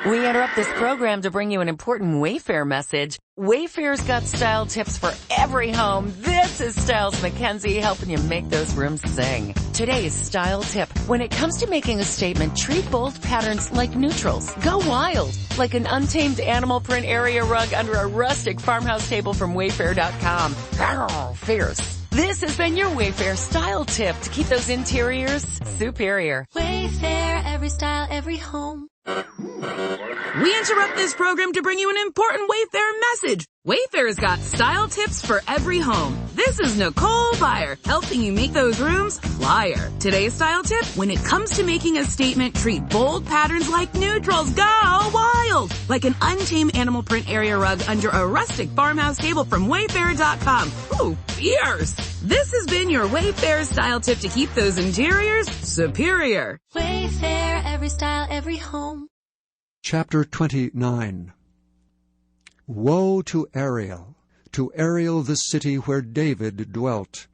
We interrupt this program to bring you an important Wayfair message. Wayfair's got style tips for every home. This is Styles McKenzie helping you make those rooms sing. Today's style tip. When it comes to making a statement, treat bold patterns like neutrals. Go wild, like an untamed animal print area rug under a rustic farmhouse table from Wayfair.com. Arr, fierce. This has been your Wayfair style tip to keep those interiors superior. Wayfair, every style, every home. We interrupt this program to bring you an important Wayfair message. Wayfair's got style tips for every home. This is Nicole Byer, helping you make those rooms flyer. Today's style tip, when it comes to making a statement, treat bold patterns like neutrals. Go wild! Like an untamed animal print area rug under a rustic farmhouse table from Wayfair.com. Ooh, fierce! This has been your Wayfair style tip to keep those interiors superior. Wayfair, every style, every home. Chapter 29. Woe to Ariel the city where David dwelt.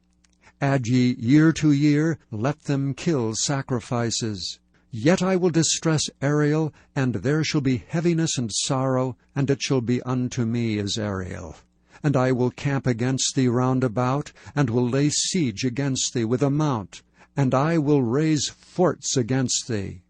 Add ye year to year, let them kill sacrifices. Yet I will distress Ariel, and there shall be heaviness and sorrow, and it shall be unto me as Ariel. And I will camp against thee round about, and will lay siege against thee with a mount, and I will raise forts against thee.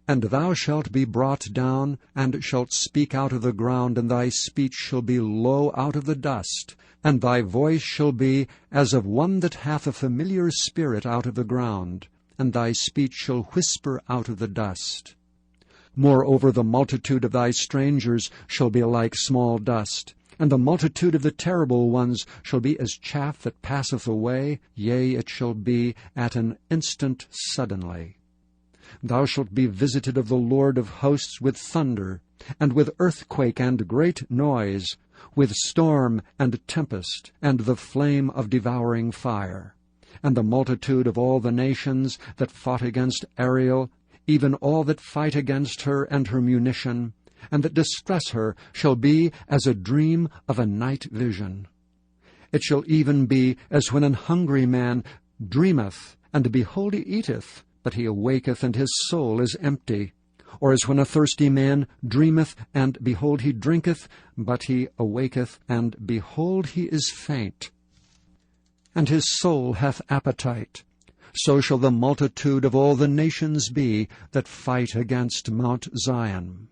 And thou shalt be brought down, and shalt speak out of the ground, and thy speech shall be low out of the dust, and thy voice shall be as of one that hath a familiar spirit out of the ground, and thy speech shall whisper out of the dust. Moreover, the multitude of thy strangers shall be like small dust, and the multitude of the terrible ones shall be as chaff that passeth away, yea, it shall be at an instant suddenly. Thou shalt be visited of the Lord of hosts with thunder, and with earthquake and great noise, with storm and tempest, and the flame of devouring fire. And the multitude of all the nations that fought against Ariel, even all that fight against her and her munition, and that distress her, shall be as a dream of a night vision. It shall even be as when an hungry man dreameth, and behold he eateth, but he awaketh, and his soul is empty. Or as when a thirsty man dreameth, and behold he drinketh, but he awaketh, and behold he is faint. And his soul hath appetite. So shall the multitude of all the nations be that fight against Mount Zion.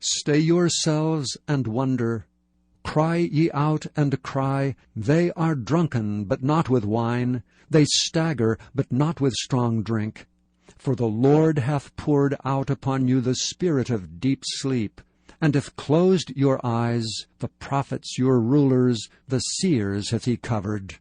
Stay yourselves and wonder. Cry ye out and cry, they are drunken, but not with wine. They stagger, but not with strong drink. For the Lord hath poured out upon you the spirit of deep sleep, and hath closed your eyes. The prophets, your rulers, the seers hath he covered.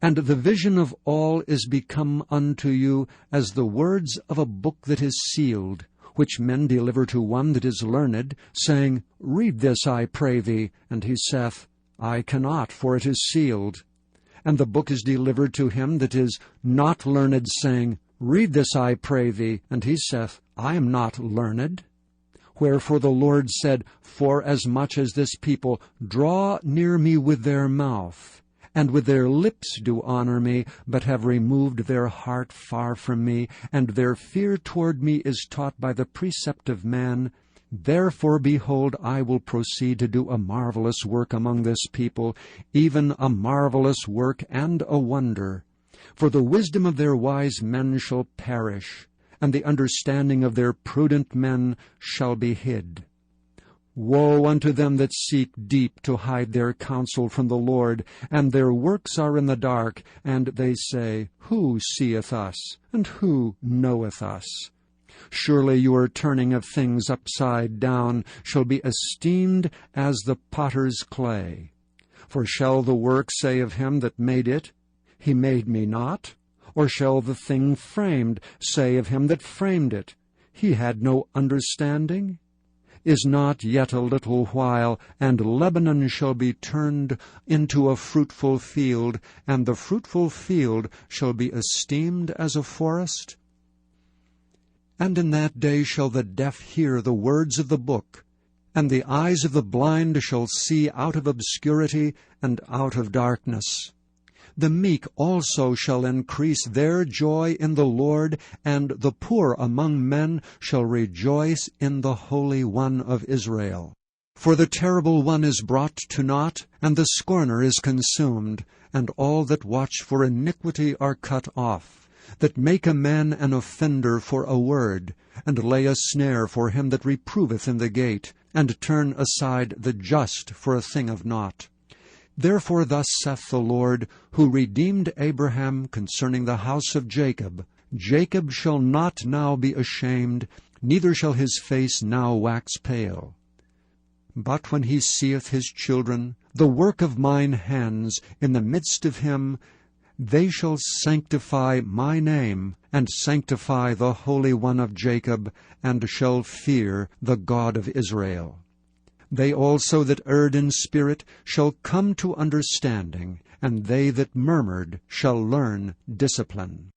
And the vision of all is become unto you as the words of a book that is sealed, which men deliver to one that is learned, saying, Read this, I pray thee. And he saith, I cannot, for it is sealed. And the book is delivered to him that is not learned, saying, Read this, I pray thee. And he saith, I am not learned. Wherefore the Lord said, Forasmuch as this people draw near me with their mouth, and with their lips do honor me, but have removed their heart far from me, and their fear toward me is taught by the precept of man, therefore, behold, I will proceed to do a marvelous work among this people, even a marvelous work and a wonder. For the wisdom of their wise men shall perish, and the understanding of their prudent men shall be hid. Woe unto them that seek deep to hide their counsel from the Lord, and their works are in the dark, and they say, Who seeth us, and who knoweth us? Surely your turning of things upside down shall be esteemed as the potter's clay. For shall the work say of him that made it, He made me not? Or shall the thing framed say of him that framed it, He had no understanding? Is not yet a little while, and Lebanon shall be turned into a fruitful field, and the fruitful field shall be esteemed as a forest? And in that day shall the deaf hear the words of the book, and the eyes of the blind shall see out of obscurity and out of darkness. The meek also shall increase their joy in the Lord, and the poor among men shall rejoice in the Holy One of Israel. For the terrible one is brought to naught, and the scorner is consumed, and all that watch for iniquity are cut off, that make a man an offender for a word, and lay a snare for him that reproveth in the gate, and turn aside the just for a thing of naught. Therefore thus saith the Lord, who redeemed Abraham concerning the house of Jacob, Jacob shall not now be ashamed, neither shall his face now wax pale. But when he seeth his children, the work of mine hands, in the midst of him, they shall sanctify my name, and sanctify the Holy One of Jacob, and shall fear the God of Israel. They also that erred in spirit shall come to understanding, and they that murmured shall learn discipline.